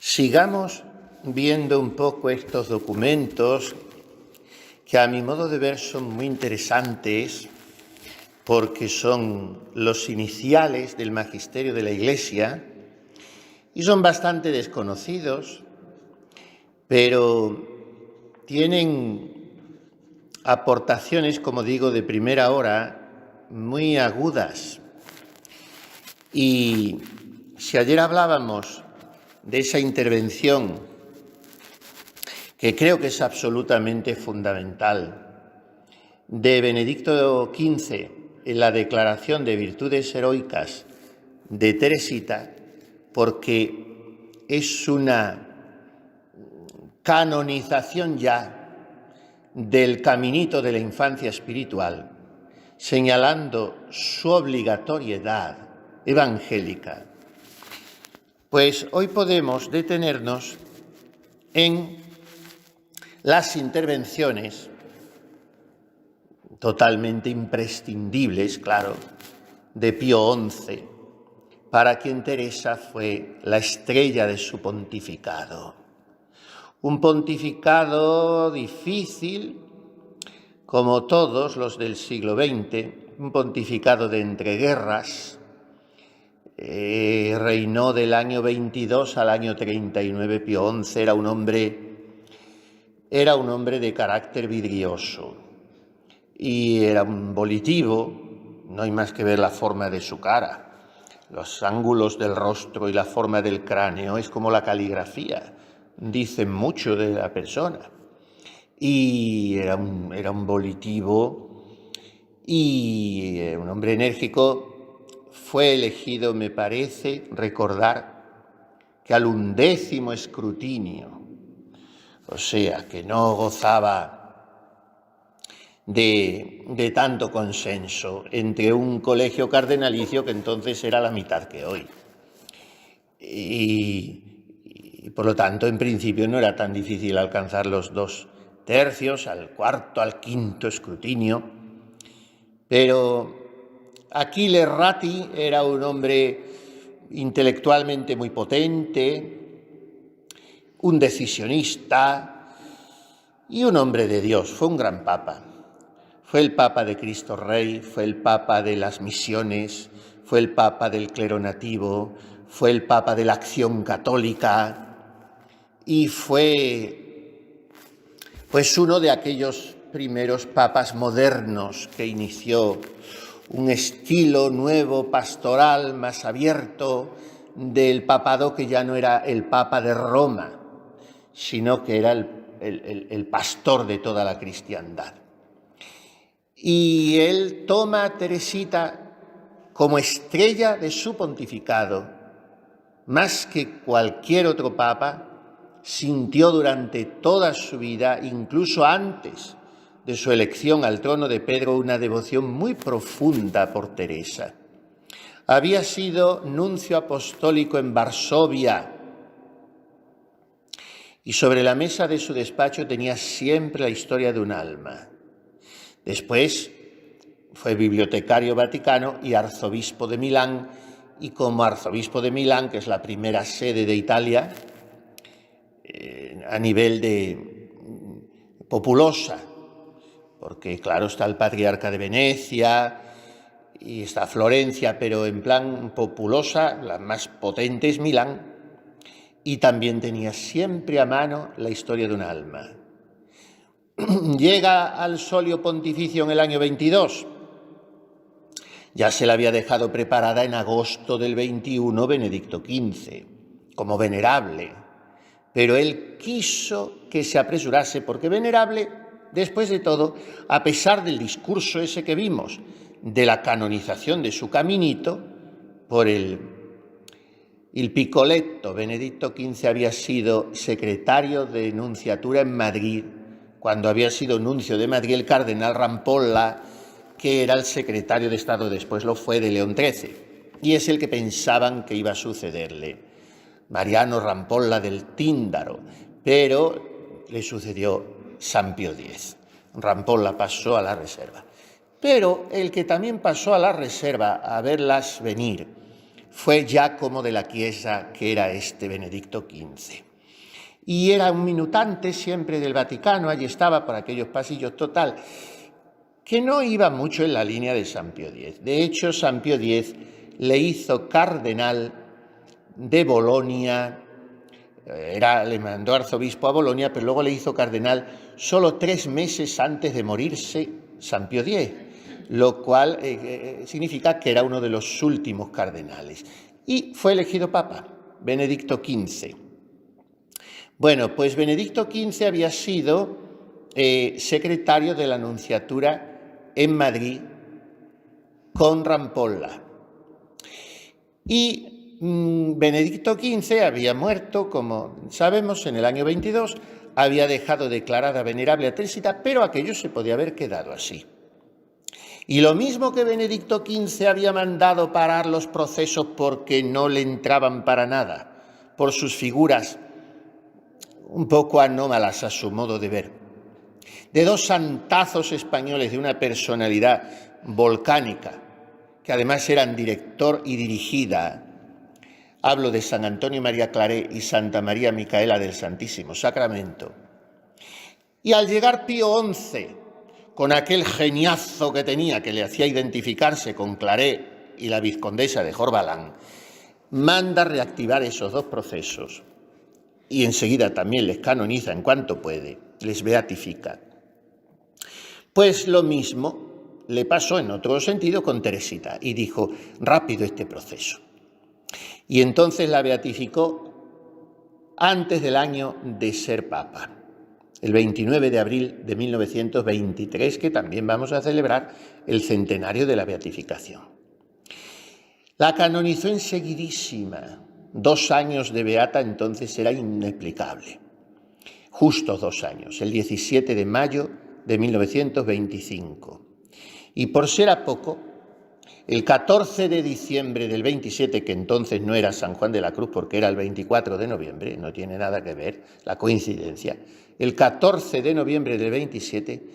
Sigamos viendo un poco estos documentos que a mi modo de ver son muy interesantes porque son los iniciales del magisterio de la Iglesia y son bastante desconocidos, pero tienen aportaciones, como digo, de primera hora muy agudas. Y si ayer hablábamos de esa intervención que creo que es absolutamente fundamental de Benedicto XV en la Declaración de Virtudes Heroicas de Teresita, porque es una canonización ya del caminito de la infancia espiritual, señalando su obligatoriedad evangélica. Pues hoy podemos detenernos en las intervenciones totalmente imprescindibles, claro, de Pío XI, para quien Teresa fue la estrella de su pontificado. Un pontificado difícil, como todos los del siglo XX, un pontificado de entreguerras. Reinó del año 22 al año 39 Pío XI, era un hombre de carácter vidrioso y era un volitivo, no hay más que ver la forma de su cara, los ángulos del rostro y la forma del cráneo, es como la caligrafía, dicen mucho de la persona. Y era un volitivo y un hombre enérgico. Fue elegido, me parece recordar, que al 11º escrutinio, o sea, que no gozaba de tanto consenso entre un colegio cardenalicio que entonces era la mitad que hoy. Y por lo tanto, en principio no era tan difícil alcanzar los 2/3, al 4º, al 5º escrutinio, pero Achille Ratti era un hombre intelectualmente muy potente, un decisionista y un hombre de Dios. Fue un gran papa. Fue el papa de Cristo Rey, fue el papa de las misiones, fue el papa del clero nativo, fue el papa de la acción católica y fue pues uno de aquellos primeros papas modernos que inició un estilo nuevo, pastoral, más abierto del papado, que ya no era el papa de Roma, sino que era el pastor de toda la cristiandad. Y él toma a Teresita como estrella de su pontificado, más que cualquier otro papa. Sintió durante toda su vida, incluso antes de su elección al trono de Pedro, una devoción muy profunda por Teresa. Había sido nuncio apostólico en Varsovia y sobre la mesa de su despacho tenía siempre la historia de un alma. Después fue bibliotecario vaticano y arzobispo de Milán, y como arzobispo de Milán, que es la primera sede de Italia a nivel de populosa, porque claro, está el patriarca de Venecia y está Florencia, pero en plan populosa, la más potente es Milán, y también tenía siempre a mano la historia de un alma. Llega al solio pontificio en el año 22. Ya se la había dejado preparada en agosto del 21 Benedicto XV, como venerable, pero él quiso que se apresurase porque venerable, después de todo, a pesar del discurso ese que vimos, de la canonización de su caminito, por el Piccoletto, Benedicto XV había sido secretario de nunciatura en Madrid, cuando había sido nuncio de Madrid el cardenal Rampolla, que era el secretario de Estado, después lo fue, de León XIII, y es el que pensaban que iba a sucederle, Mariano Rampolla del Tíndaro, pero le sucedió San Pío X. Rampolla pasó a la reserva. Pero el que también pasó a la reserva a verlas venir fue Giacomo de la Chiesa, que era este Benedicto XV. Y era un minutante siempre del Vaticano, allí estaba por aquellos pasillos, total, que no iba mucho en la línea de San Pío X. De hecho, San Pío X le hizo cardenal de Bolonia, le mandó arzobispo a Bolonia, pero luego le hizo cardenal solo 3 meses antes de morirse San Pío X, lo cual significa que era uno de los últimos cardenales. Y fue elegido papa, Benedicto XV. Bueno, pues Benedicto XV había sido secretario de la Nunciatura en Madrid con Rampolla. Y Benedicto XV había muerto, como sabemos, en el año 22, había dejado declarada venerable a Teresita, pero aquello se podía haber quedado así. Y lo mismo que Benedicto XV había mandado parar los procesos porque no le entraban para nada, por sus figuras un poco anómalas a su modo de ver, de 2 santazos españoles de una personalidad volcánica, que además eran director y dirigida. Hablo de San Antonio María Claret y Santa María Micaela del Santísimo Sacramento. Y al llegar Pío XI, con aquel geniazo que tenía, que le hacía identificarse con Claret y la vizcondesa de Jorbalán, manda reactivar esos 2 procesos y enseguida también les canoniza en cuanto puede, les beatifica. Pues lo mismo le pasó en otro sentido con Teresita y dijo, rápido este proceso. Y entonces la beatificó antes del año de ser papa, el 29 de abril de 1923, que también vamos a celebrar el centenario de la beatificación. La canonizó enseguidísima. 2 años de beata entonces era inexplicable. Justos 2 años, el 17 de mayo de 1925. Y por ser a poco, el 14 de diciembre del 27, que entonces no era San Juan de la Cruz porque era el 24 de noviembre, no tiene nada que ver la coincidencia, el 14 de noviembre del 27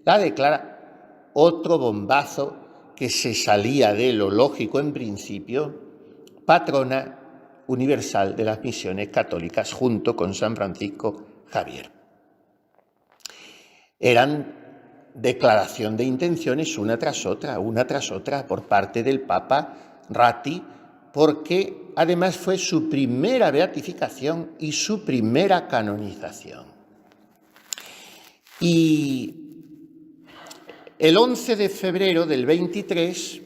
la declara otro bombazo que se salía de lo lógico en principio, patrona universal de las misiones católicas junto con San Francisco Javier. Eran declaración de intenciones una tras otra por parte del Papa Ratti, porque además fue su primera beatificación y su primera canonización. Y el 11 de febrero del 23,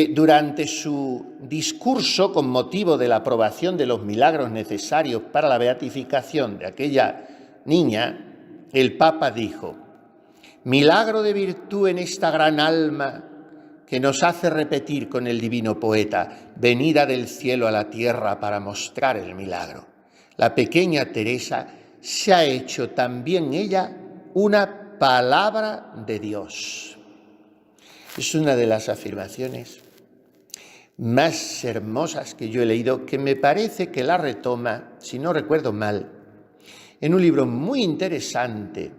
durante su discurso con motivo de la aprobación de los milagros necesarios para la beatificación de aquella niña, el Papa dijo, milagro de virtud en esta gran alma que nos hace repetir con el divino poeta, venida del cielo a la tierra para mostrar el milagro. La pequeña Teresa se ha hecho también ella una palabra de Dios. Es una de las afirmaciones más hermosas que yo he leído, que me parece que la retoma, si no recuerdo mal, en un libro muy interesante,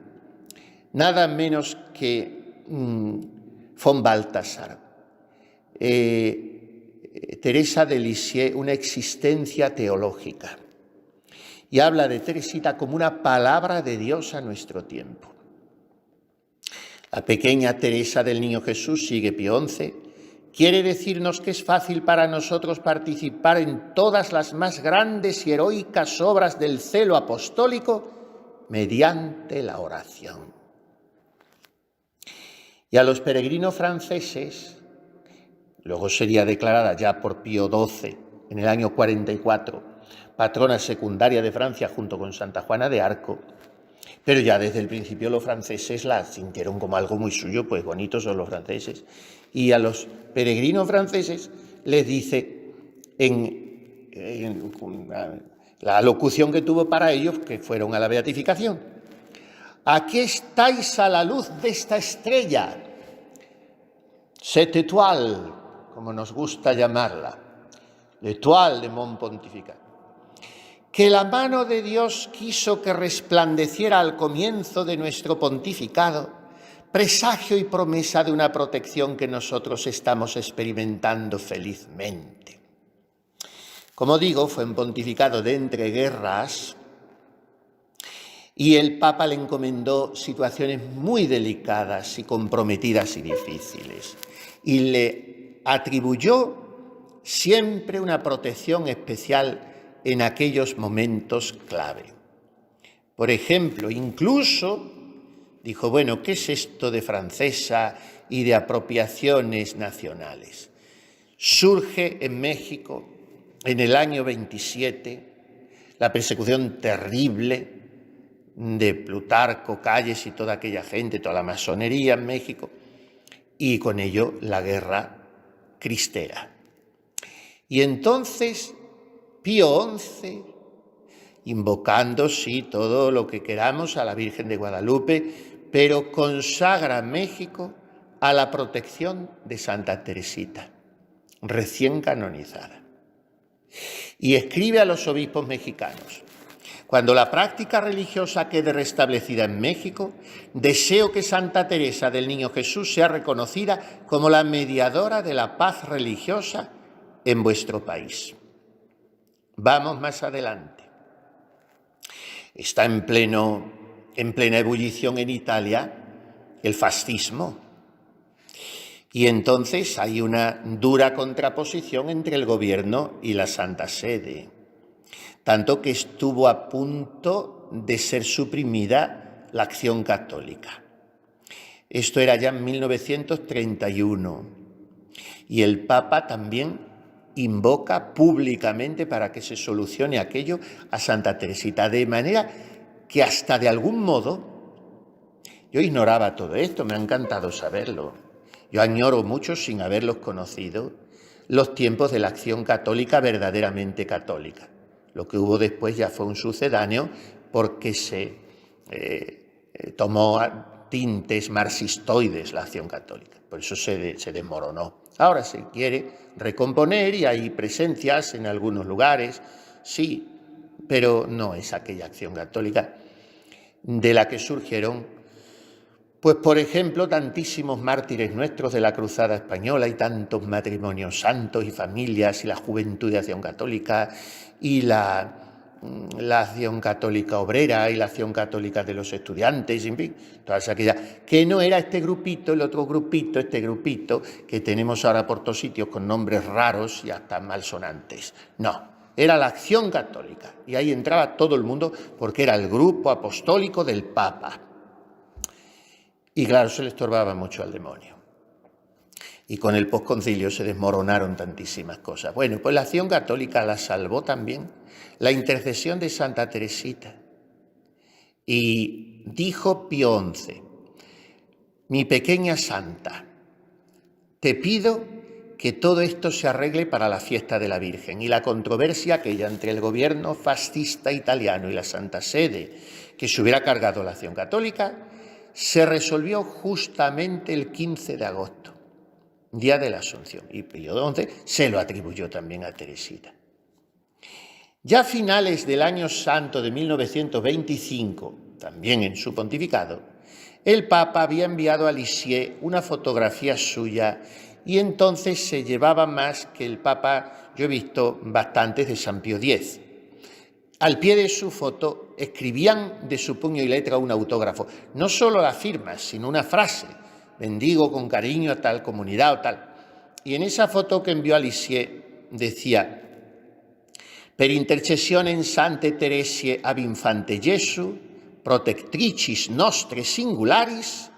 nada menos que von Balthasar, Teresa de Lisieux, una existencia teológica, y habla de Teresita como una palabra de Dios a nuestro tiempo. La pequeña Teresa del Niño Jesús, sigue Pío XI, quiere decirnos que es fácil para nosotros participar en todas las más grandes y heroicas obras del celo apostólico mediante la oración. Y a los peregrinos franceses, luego sería declarada ya por Pío XII en el año 44, patrona secundaria de Francia junto con Santa Juana de Arco, pero ya desde el principio los franceses la sintieron como algo muy suyo, pues bonitos son los franceses. Y a los peregrinos franceses les dice en la locución que tuvo para ellos, que fueron a la beatificación, aquí estáis a la luz de esta estrella, cette étoile, como nos gusta llamarla, l'étoile de mon pontificat, que la mano de Dios quiso que resplandeciera al comienzo de nuestro pontificado presagio y promesa de una protección que nosotros estamos experimentando felizmente. Como digo, fue un pontificado de entreguerras y el Papa le encomendó situaciones muy delicadas y comprometidas y difíciles, y le atribuyó siempre una protección especial en aquellos momentos clave. Por ejemplo, incluso dijo, bueno, ¿qué es esto de francesa y de apropiaciones nacionales? Surge en México, en el año 27, la persecución terrible de Plutarco, Calles y toda aquella gente, toda la masonería en México, y con ello la guerra cristera. Y entonces Pío XI, invocando, sí, todo lo que queramos a la Virgen de Guadalupe, pero consagra México a la protección de Santa Teresita, recién canonizada. Y escribe a los obispos mexicanos: cuando la práctica religiosa quede restablecida en México, deseo que Santa Teresa del Niño Jesús sea reconocida como la mediadora de la paz religiosa en vuestro país. Vamos más adelante. Está en plena ebullición en Italia el fascismo. Y entonces hay una dura contraposición entre el gobierno y la Santa Sede, tanto que estuvo a punto de ser suprimida la Acción Católica. Esto era ya en 1931, y el Papa también invoca públicamente para que se solucione aquello a Santa Teresita, de manera que hasta de algún modo, yo ignoraba todo esto, me ha encantado saberlo, yo añoro mucho, sin haberlos conocido, los tiempos de la Acción Católica verdaderamente católica. Lo que hubo después ya fue un sucedáneo porque se tomó tintes marxistoides la Acción Católica, por eso se desmoronó. Ahora se quiere recomponer y hay presencias en algunos lugares, sí, pero no es aquella Acción Católica de la que surgieron, pues por ejemplo, tantísimos mártires nuestros de la Cruzada Española y tantos matrimonios santos y familias y la Juventud de Acción Católica y la Acción Católica Obrera y la Acción Católica de los Estudiantes, en fin, todas aquellas, que no era este grupito, el otro grupito, este grupito que tenemos ahora por todos sitios con nombres raros y hasta malsonantes. No, era la Acción Católica y ahí entraba todo el mundo porque era el grupo apostólico del Papa. Y claro, se le estorbaba mucho al demonio. Y con el posconcilio se desmoronaron tantísimas cosas. Bueno, pues la Acción Católica la salvó también la intercesión de Santa Teresita. Y dijo Pío XI, mi pequeña santa, te pido que todo esto se arregle para la fiesta de la Virgen. Y la controversia aquella entre el gobierno fascista italiano y la Santa Sede, que se hubiera cargado la Acción Católica, se resolvió justamente el 15 de agosto, día de la Asunción, y Pío XI se lo atribuyó también a Teresita. Ya a finales del año santo de 1925, también en su pontificado, el Papa había enviado a Lisieux una fotografía suya y entonces se llevaba más que el Papa, yo he visto bastantes de San Pío X. Al pie de su foto escribían de su puño y letra un autógrafo, no solo la firma, sino una frase, bendigo con cariño a tal comunidad o tal. Y en esa foto que envió a Lisieux decía, per intercessione Sante Teresie ab Infante Jesu, protectricis nostre singularis,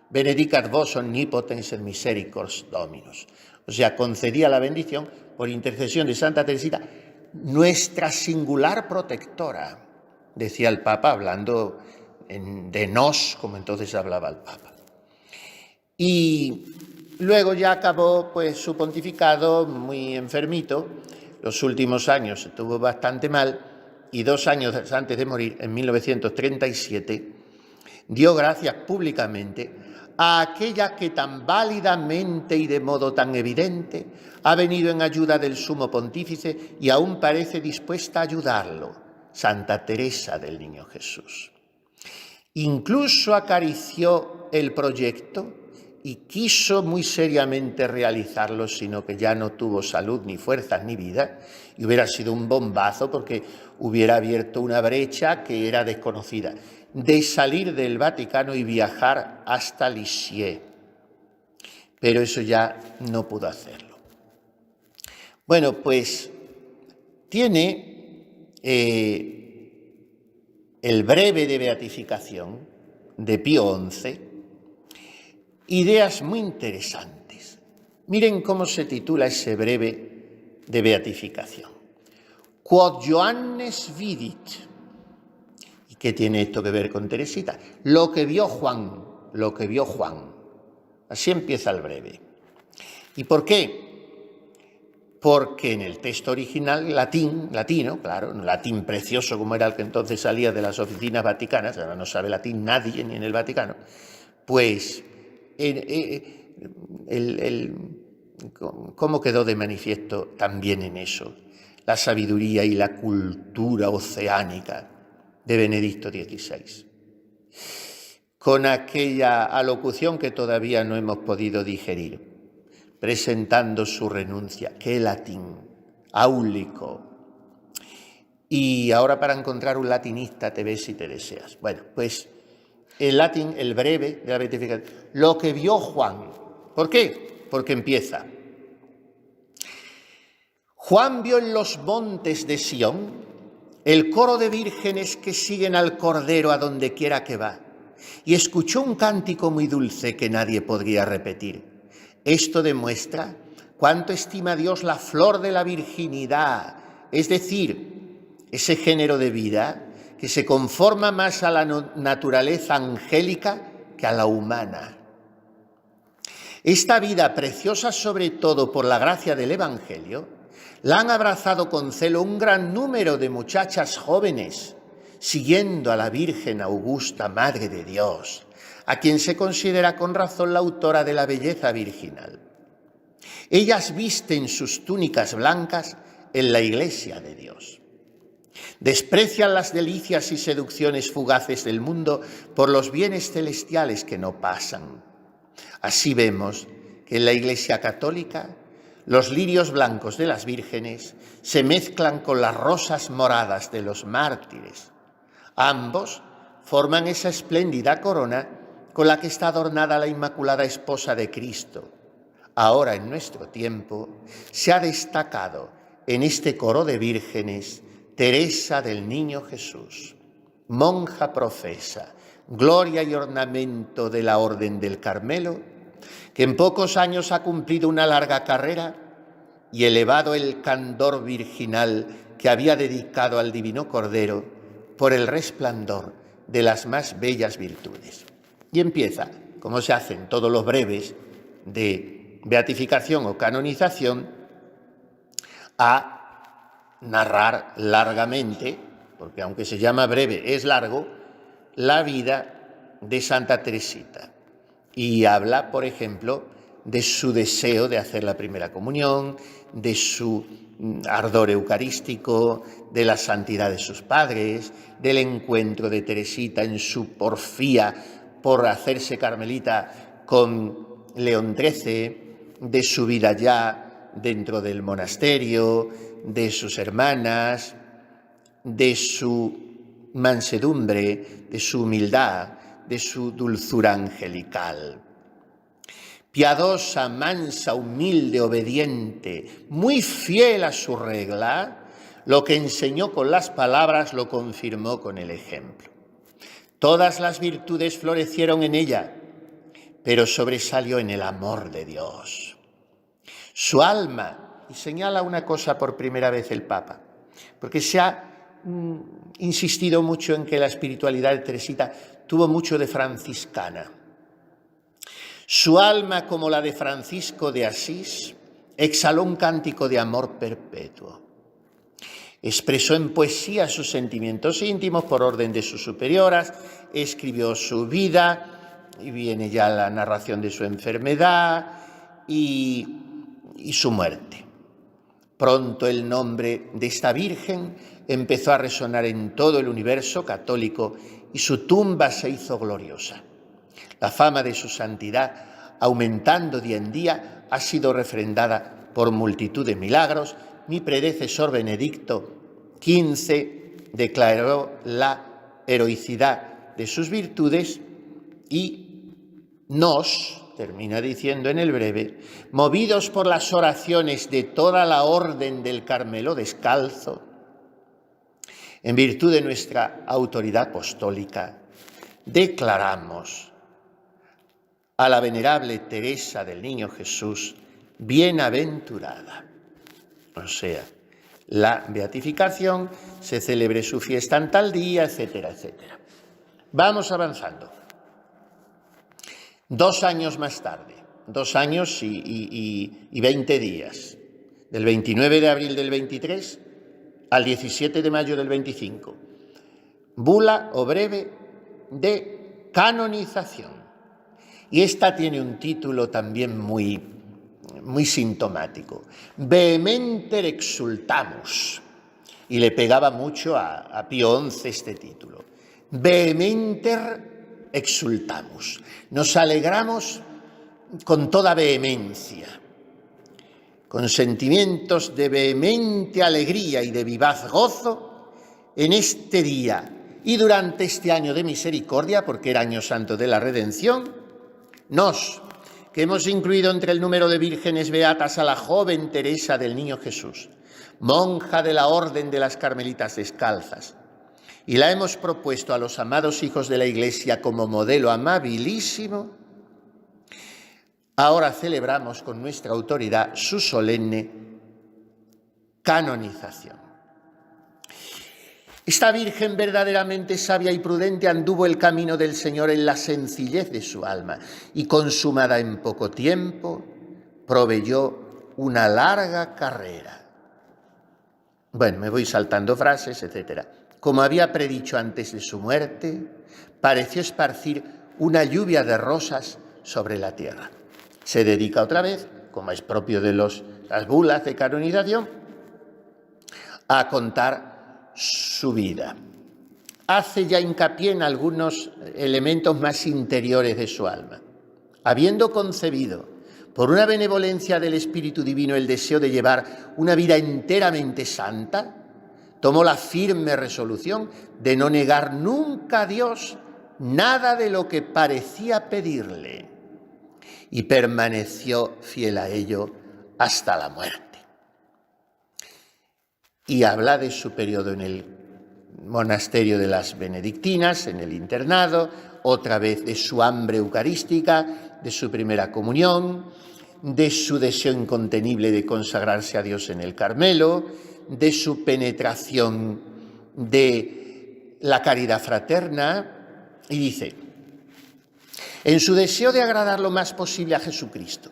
benedicat vos omnipotens et misericors Dominus. O sea, concedía la bendición por intercesión de Santa Teresita, nuestra singular protectora, decía el Papa, hablando de nos, como entonces hablaba el Papa. Y luego ya acabó pues, su pontificado muy enfermito. Los últimos años estuvo bastante mal y 2 años antes de morir, en 1937, dio gracias públicamente a aquella que tan válidamente y de modo tan evidente ha venido en ayuda del Sumo Pontífice y aún parece dispuesta a ayudarlo, Santa Teresa del Niño Jesús. Incluso acarició el proyecto y quiso muy seriamente realizarlo, sino que ya no tuvo salud, ni fuerzas, ni vida, y hubiera sido un bombazo porque hubiera abierto una brecha que era desconocida, de salir del Vaticano y viajar hasta Lisieux. Pero eso ya no pudo hacerlo. Bueno, pues tiene el breve de beatificación de Pío XI, ideas muy interesantes. Miren cómo se titula ese breve de beatificación. Quod Johannes vidit. ¿Y qué tiene esto que ver con Teresita? Lo que vio Juan, lo que vio Juan. Así empieza el breve. ¿Y por qué? Porque en el texto original, latino, claro, un latín precioso como era el que entonces salía de las oficinas vaticanas, ahora no sabe latín nadie ni en el Vaticano, pues ¿cómo quedó de manifiesto también en eso la sabiduría y la cultura oceánica de Benedicto XVI? Con aquella alocución que todavía no hemos podido digerir, presentando su renuncia. ¡Qué latín! Áulico. Y ahora para encontrar un latinista te ves si te deseas. Bueno, pues el latín, el breve de la beatificación, lo que vio Juan. ¿Por qué? Porque empieza. Juan vio en los montes de Sión el coro de vírgenes que siguen al Cordero a donde quiera que va, y escuchó un cántico muy dulce que nadie podría repetir. Esto demuestra cuánto estima Dios la flor de la virginidad, es decir, ese género de vida que se conforma más a la naturaleza angélica que a la humana. Esta vida, preciosa sobre todo por la gracia del Evangelio, la han abrazado con celo un gran número de muchachas jóvenes, siguiendo a la Virgen Augusta, Madre de Dios, a quien se considera con razón la autora de la belleza virginal. Ellas visten sus túnicas blancas en la Iglesia de Dios. Desprecian las delicias y seducciones fugaces del mundo por los bienes celestiales que no pasan. Así vemos que en la Iglesia católica los lirios blancos de las vírgenes se mezclan con las rosas moradas de los mártires. Ambos forman esa espléndida corona con la que está adornada la Inmaculada Esposa de Cristo. Ahora, en nuestro tiempo, se ha destacado en este coro de vírgenes Teresa del Niño Jesús, monja profesa, gloria y ornamento de la Orden del Carmelo, que en pocos años ha cumplido una larga carrera y elevado el candor virginal que había dedicado al Divino Cordero por el resplandor de las más bellas virtudes. Y empieza, como se hacen todos los breves de beatificación o canonización, a narrar largamente, porque aunque se llama breve es largo, la vida de Santa Teresita. Y habla, por ejemplo, de su deseo de hacer la primera comunión, de su ardor eucarístico, de la santidad de sus padres, del encuentro de Teresita en su porfía por hacerse carmelita con León XIII, de su vida ya dentro del monasterio, de sus hermanas, de su mansedumbre, de su humildad, de su dulzura angelical. Piadosa, mansa, humilde, obediente, muy fiel a su regla, lo que enseñó con las palabras lo confirmó con el ejemplo. Todas las virtudes florecieron en ella, pero sobresalió en el amor de Dios. Su alma, y señala una cosa por primera vez el Papa, porque se ha insistido mucho en que la espiritualidad de Teresita tuvo mucho de franciscana. Su alma, como la de Francisco de Asís, exhaló un cántico de amor perpetuo. Expresó en poesía sus sentimientos íntimos por orden de sus superioras, escribió su vida, y viene ya la narración de su enfermedad y su muerte. Pronto el nombre de esta Virgen empezó a resonar en todo el universo católico y su tumba se hizo gloriosa. La fama de su santidad, aumentando día en día, ha sido refrendada por multitud de milagros. Mi predecesor Benedicto XV declaró la heroicidad de sus virtudes y nos, termina diciendo en el breve, movidos por las oraciones de toda la Orden del Carmelo Descalzo, en virtud de nuestra autoridad apostólica, declaramos a la venerable Teresa del Niño Jesús bienaventurada. O sea, la beatificación, se celebre su fiesta en tal día, etcétera, etcétera. Vamos avanzando. 2 años más tarde, 2 años y 20 días, del 29 de abril del 23 al 17 de mayo del 25, bula o breve de canonización. Y esta tiene un título también muy sintomático, Vehementer exultamus, y le pegaba mucho a Pío XI este título, Vehementer exultamus, nos alegramos con toda vehemencia, con sentimientos de vehemente alegría y de vivaz gozo en este día y durante este año de misericordia, porque era año santo de la redención, nos, que hemos incluido entre el número de vírgenes beatas a la joven Teresa del Niño Jesús, monja de la Orden de las Carmelitas Descalzas, y la hemos propuesto a los amados hijos de la Iglesia como modelo amabilísimo, ahora celebramos con nuestra autoridad su solemne canonización. Esta Virgen verdaderamente sabia y prudente anduvo el camino del Señor en la sencillez de su alma y, consumada en poco tiempo, proveyó una larga carrera. Bueno, me voy saltando frases, etc. Como había predicho antes de su muerte, pareció esparcir una lluvia de rosas sobre la tierra. Se dedica otra vez, como es propio de las bulas de canonización, a contar su vida. Hace ya hincapié en algunos elementos más interiores de su alma. Habiendo concebido por una benevolencia del Espíritu Divino el deseo de llevar una vida enteramente santa, tomó la firme resolución de no negar nunca a Dios nada de lo que parecía pedirle y permaneció fiel a ello hasta la muerte. Y habla de su periodo en el monasterio de las benedictinas, en el internado, otra vez de su hambre eucarística, de su primera comunión, de su deseo incontenible de consagrarse a Dios en el Carmelo, de su penetración de la caridad fraterna, y dice, en su deseo de agradar lo más posible a Jesucristo,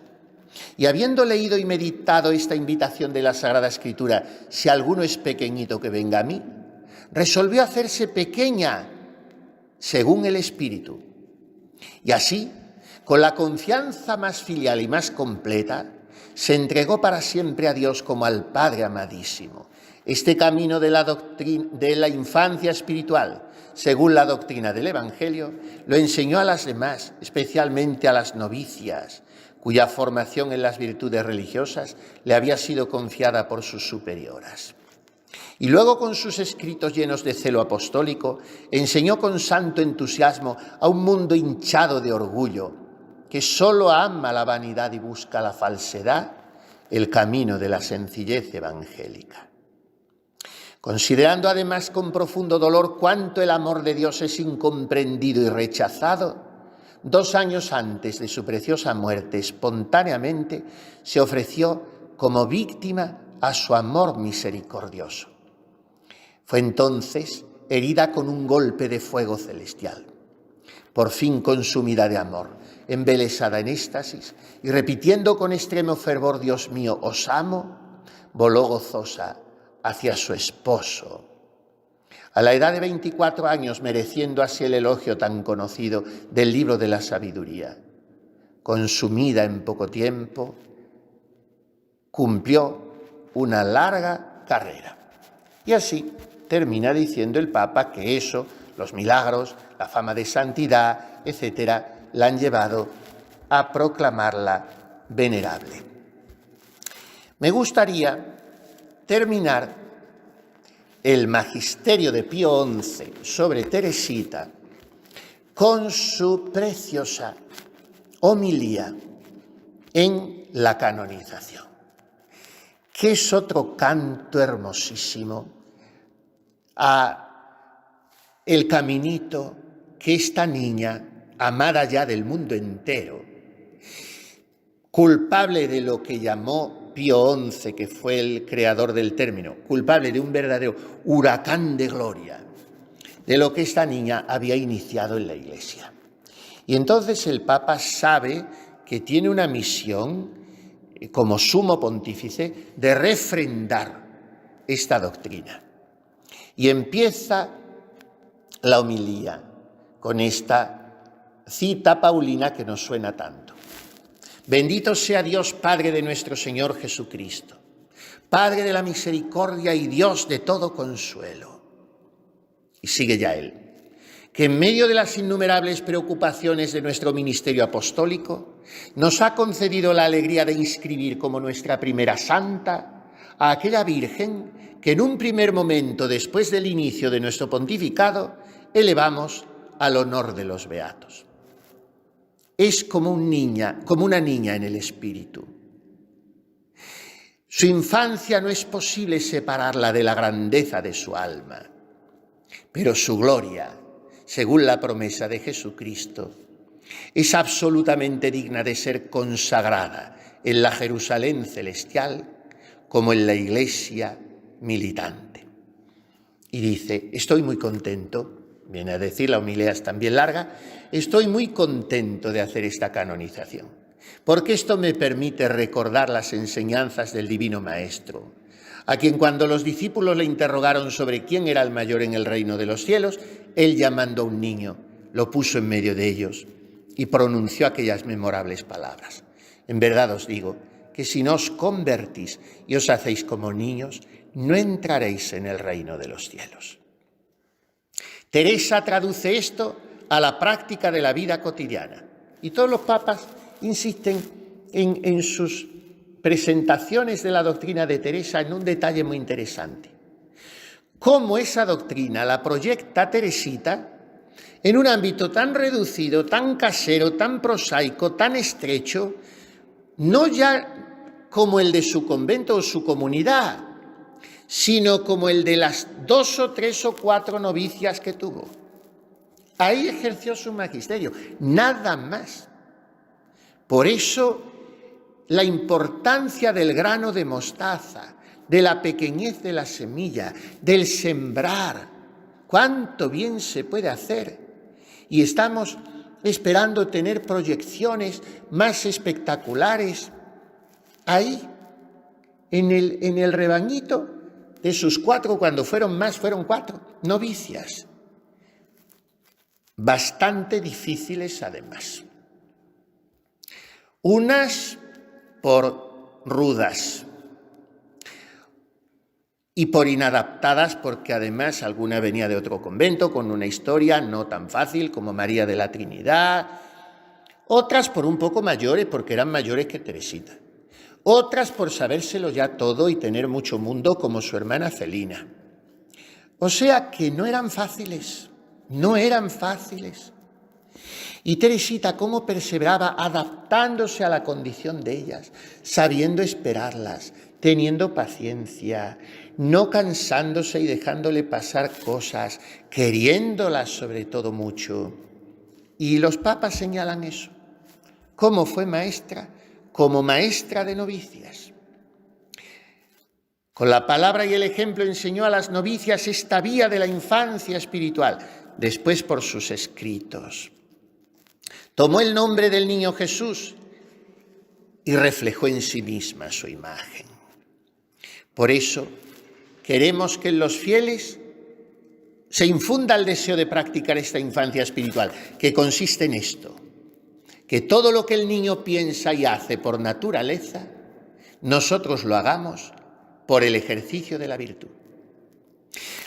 y habiendo leído y meditado esta invitación de la Sagrada Escritura, si alguno es pequeñito que venga a mí, resolvió hacerse pequeña según el Espíritu. Y así, con la confianza más filial y más completa, se entregó para siempre a Dios como al Padre amadísimo. Este camino de la infancia espiritual, según la doctrina del Evangelio, lo enseñó a las demás, especialmente a las novicias, cuya formación en las virtudes religiosas le había sido confiada por sus superioras. Y luego, con sus escritos llenos de celo apostólico, enseñó con santo entusiasmo a un mundo hinchado de orgullo, que solo ama la vanidad y busca la falsedad, el camino de la sencillez evangélica. Considerando además con profundo dolor cuánto el amor de Dios es incomprendido y rechazado, 2 años antes de su preciosa muerte, espontáneamente se ofreció como víctima a su amor misericordioso. Fue entonces herida con un golpe de fuego celestial, por fin consumida de amor, embelesada en éxtasis y repitiendo con extremo fervor, Dios mío, os amo, voló gozosa hacia su esposo. A la edad de 24 años, mereciendo así el elogio tan conocido del libro de la sabiduría, consumida en poco tiempo, cumplió una larga carrera. Y así termina diciendo el Papa que eso, los milagros, la fama de santidad, etcétera, la han llevado a proclamarla venerable. Me gustaría terminar el magisterio de Pío XI sobre Teresita con su preciosa homilía en la canonización, que es otro canto hermosísimo a el caminito que esta niña, amada ya del mundo entero, culpable de lo que llamó Pío XI, que fue el creador del término, culpable de un verdadero huracán de gloria, de lo que esta niña había iniciado en la Iglesia. Y entonces el Papa sabe que tiene una misión, como sumo pontífice, de refrendar esta doctrina. Y empieza la homilía con esta cita paulina que nos suena tanto. Bendito sea Dios, Padre de nuestro Señor Jesucristo, Padre de la misericordia y Dios de todo consuelo. Y sigue ya él, que en medio de las innumerables preocupaciones de nuestro ministerio apostólico, nos ha concedido la alegría de inscribir como nuestra primera santa a aquella Virgen que en un primer momento después del inicio de nuestro pontificado elevamos al honor de los beatos. Es como una niña en el espíritu. Su infancia no es posible separarla de la grandeza de su alma, pero su gloria, según la promesa de Jesucristo, es absolutamente digna de ser consagrada en la Jerusalén celestial como en la Iglesia militante. Y dice, estoy muy contento, viene a decir, la homilía es también larga, estoy muy contento de hacer esta canonización, porque esto me permite recordar las enseñanzas del Divino Maestro, a quien cuando los discípulos le interrogaron sobre quién era el mayor en el reino de los cielos, él llamando a un niño, lo puso en medio de ellos y pronunció aquellas memorables palabras. En verdad os digo que si no os convertís y os hacéis como niños, no entraréis en el reino de los cielos. Teresa traduce esto a la práctica de la vida cotidiana. Y todos los papas insisten en sus presentaciones de la doctrina de Teresa en un detalle muy interesante. Cómo esa doctrina la proyecta Teresita en un ámbito tan reducido, tan casero, tan prosaico, tan estrecho, no ya como el de su convento o su comunidad, sino como el de las 2 o 3 o 4 novicias que tuvo. Ahí ejerció su magisterio, nada más. Por eso, la importancia del grano de mostaza, de la pequeñez de la semilla, del sembrar, cuánto bien se puede hacer. Y estamos esperando tener proyecciones más espectaculares ahí, en el rebañito de sus 4, cuando fueron 4 novicias. Bastante difíciles además. Unas por rudas y por inadaptadas, porque además alguna venía de otro convento con una historia no tan fácil como María de la Trinidad, otras por un poco mayores, porque eran mayores que Teresita, otras por sabérselo ya todo y tener mucho mundo como su hermana Celina. O sea que no eran fáciles. Y Teresita, cómo perseveraba adaptándose a la condición de ellas, sabiendo esperarlas, teniendo paciencia, no cansándose y dejándole pasar cosas, queriéndolas sobre todo mucho. Y los papas señalan eso. ¿Cómo fue maestra? Como maestra de novicias. Con la palabra y el ejemplo enseñó a las novicias esta vía de la infancia espiritual, después por sus escritos. Tomó el nombre del niño Jesús y reflejó en sí misma su imagen. Por eso queremos que en los fieles se infunda el deseo de practicar esta infancia espiritual, que consiste en esto, que todo lo que el niño piensa y hace por naturaleza, nosotros lo hagamos por el ejercicio de la virtud.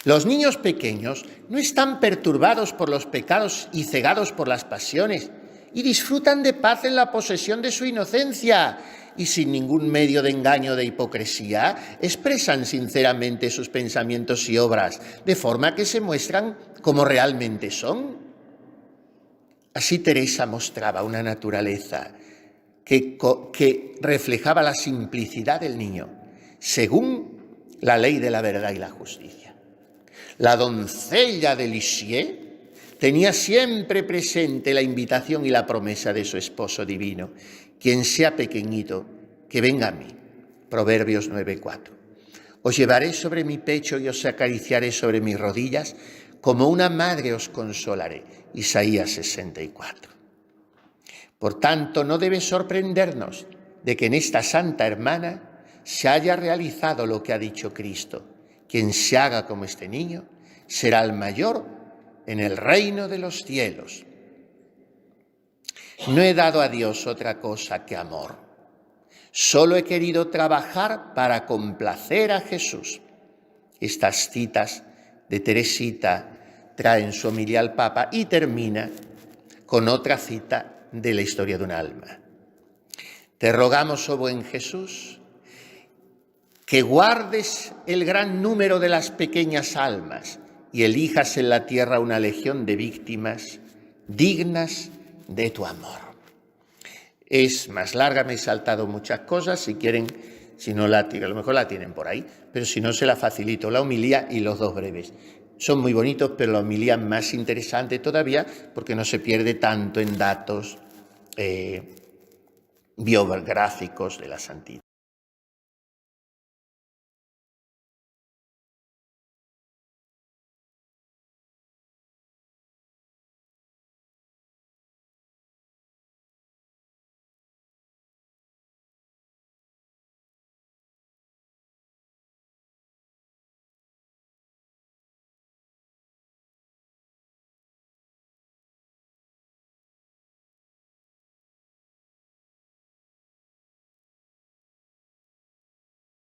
Los niños pequeños no están perturbados por los pecados y cegados por las pasiones, y disfrutan de paz en la posesión de su inocencia, y sin ningún medio de engaño o de hipocresía, expresan sinceramente sus pensamientos y obras, de forma que se muestran como realmente son. Así Teresa mostraba una naturaleza que reflejaba la simplicidad del niño, según la ley de la verdad y la justicia. La doncella de Lisieux tenía siempre presente la invitación y la promesa de su esposo divino: quien sea pequeñito, que venga a mí. Proverbios 9:4. Os llevaré sobre mi pecho y os acariciaré sobre mis rodillas, como una madre os consolaré. Isaías 64. Por tanto, no debe sorprendernos de que en esta santa hermana se haya realizado lo que ha dicho Cristo: quien se haga como este niño será el mayor en el reino de los cielos. No he dado a Dios otra cosa que amor. Solo he querido trabajar para complacer a Jesús. Estas citas de Teresita traen su homilía al Papa y termina con otra cita de la historia de un alma. Te rogamos, oh buen Jesús, que guardes el gran número de las pequeñas almas y elijas en la tierra una legión de víctimas dignas de tu amor. Es más larga, me he saltado muchas cosas. Si quieren, si no a lo mejor la tienen por ahí, pero si no, se la facilito, la homilía y los dos breves. Son muy bonitos, pero la homilía más interesante todavía, porque no se pierde tanto en datos biográficos de la santidad.